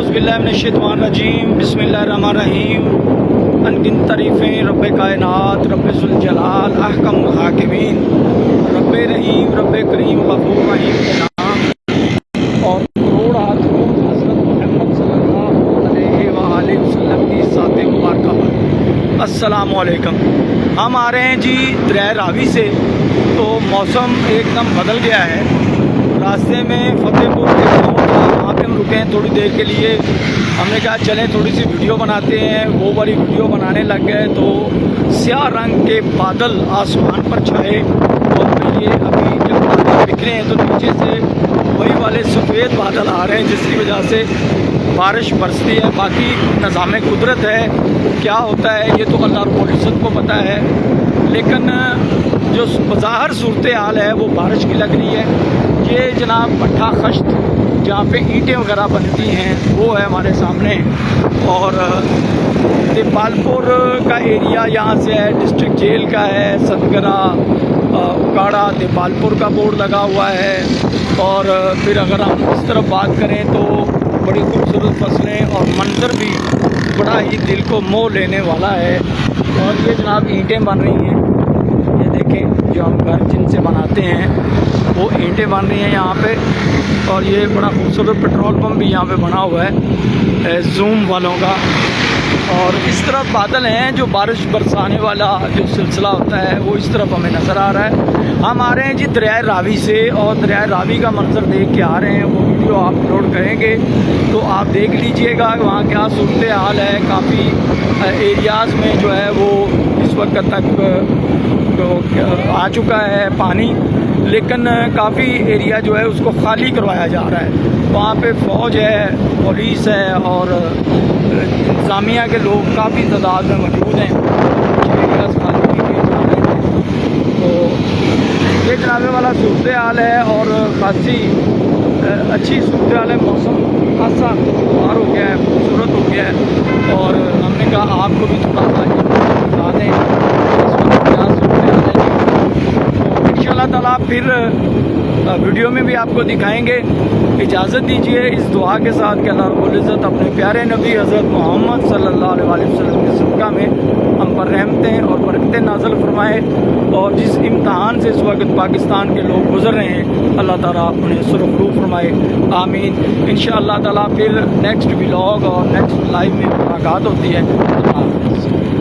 औज़ुबिल्लाहिमिनश्शैतानिर्रजीम बिस्मिल्लाहिर्रहमानिर्रहीम। अनगिनत तारीफ़ें रब कायनात रब ज़ुल-जलाल अहकम हाकिमीन रब रहीम रब करीम गफूर रहीम के नाम और करोड़ हाथ हज़रत मोहम्मद सल्लल्लाहु अलैहि वसल्लम की ज़ात मुबारका पर अस्सलामु अलैकुम। हम आ रहे हैं जी दरिया रावी से, तो मौसम एकदम बदल गया है। रास्ते में फतेहपुर के गाँव था, वहाँ पे हम रुके हैं थोड़ी देर के लिए। हमने कहा चलें थोड़ी सी वीडियो बनाते हैं, वो वाली वीडियो बनाने लग गए तो स्याह रंग के बादल आसमान पर छाए और ये अभी जब बादल बिखरे हैं तो नीचे से वही वाले सफ़ेद बादल आ रहे हैं जिसकी वजह से बारिश बरसती है। बाकी निज़ाम कुदरत है, क्या होता है ये तो अल्लाह रब्बुल इज़्ज़त को पता है, लेकिन जो बज़ाहिर सूरत हाल है वो बारिश की लग रही है। ये जनाब भट्ठा खश्त जहाँ पे ईंटें वगैरह बनती हैं वो है हमारे सामने, और देपालपुर का एरिया यहाँ से है, डिस्ट्रिक्ट जेल का है, सतगरा उकाड़ा देपालपुर का बोर्ड लगा हुआ है। और फिर अगर हम इस तरफ बात करें तो बड़ी खूबसूरत फसलें और मंजर भी बड़ा ही दिल को मोह लेने वाला है। और ये जनाब ईंटें बन रही हैं, ये देखें जो हम घर जिनसे बनाते हैं वो ईंटें बन रही हैं यहाँ पे। और ये बड़ा खूबसूरत पेट्रोल पंप भी यहाँ पे बना हुआ है जूम वालों का। और इस तरफ बादल हैं, जो बारिश बरसाने वाला जो सिलसिला होता है वो इस तरफ हमें नज़र आ रहा है। हम आ रहे हैं जी दरिया रावी से, और दरिया रावी का मंजर देख के आ रहे हैं। वो वीडियो आप अपलोड करेंगे तो आप देख लीजिएगा वहाँ क्या सूरत हाल है। काफ़ी एरियाज़ में जो है वो इस वक्त तक आ चुका है पानी, लेकिन काफ़ी एरिया जो है उसको खाली करवाया जा रहा है। वहाँ पे फ़ौज है, पुलिस है और इंतज़ामिया के लोग काफ़ी तादाद में मौजूद हैं। एरियाज खाली किए जा रहे हैं, तो ये जनाबे वाला सूरत हाल है और ख़ासी अच्छी सूरत हाल है। मौसम खासा खुशगवार हो गया है, खूबसूरत हो गया है। और हमने कहा आपको भी थोड़ा सा बता दें इस वक्त क्या सूरत हाल है। तो इंशाअल्लाह ताला फिर वीडियो में भी आपको दिखाएंगे। इजाज़त दीजिए इस दुआ के साथ कि अल्लाह रब्बुल इज़्ज़त अपने प्यारे नबी हज़रत मोहम्मद सल्लल्लाहु अलैहि वसल्लम के सदक़ा में हम पर रहमतें और बरकतें नाज़िल फरमाए। और जिस इम्तहान से इस वक्त पाकिस्तान के लोग गुज़र रहे हैं अल्लाह ताला उन्हें सुरखरू फरमाए, आमीन। इंशाअल्लाह ताला फिर नेक्स्ट व्लॉग और नेक्स्ट लाइव में मुलाकात होती है। अल्लाह हाफ़िज़।